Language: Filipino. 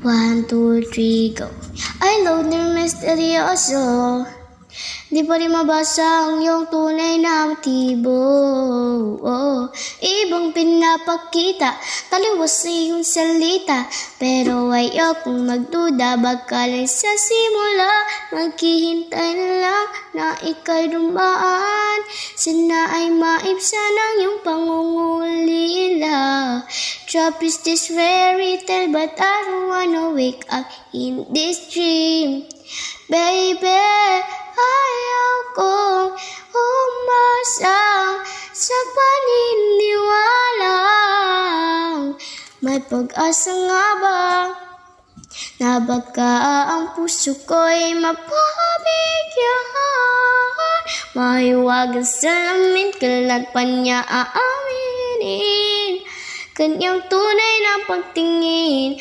1, 2, 3, go. Ay, loner misteryoso, di pa rin mabasa ang iyong tunay na motibo. Ibang pinapakita, taliwas sa iyong salita, pero ayokong magduda, baka lang sa simula, maghihintay na lang na ika'y dumaan. Sana ay maibsan ang iyong pangungulila. Trap is this fairy tale, but I don't wanna wake up in this dream. Baby, ayaw kong umasa sa paniniwalang may pag-asa nga ba na baka ang puso ko'y mapabigyan. Mahiwagang salamin, kailan pa niya aaminin kanyang tunay na pagtingin.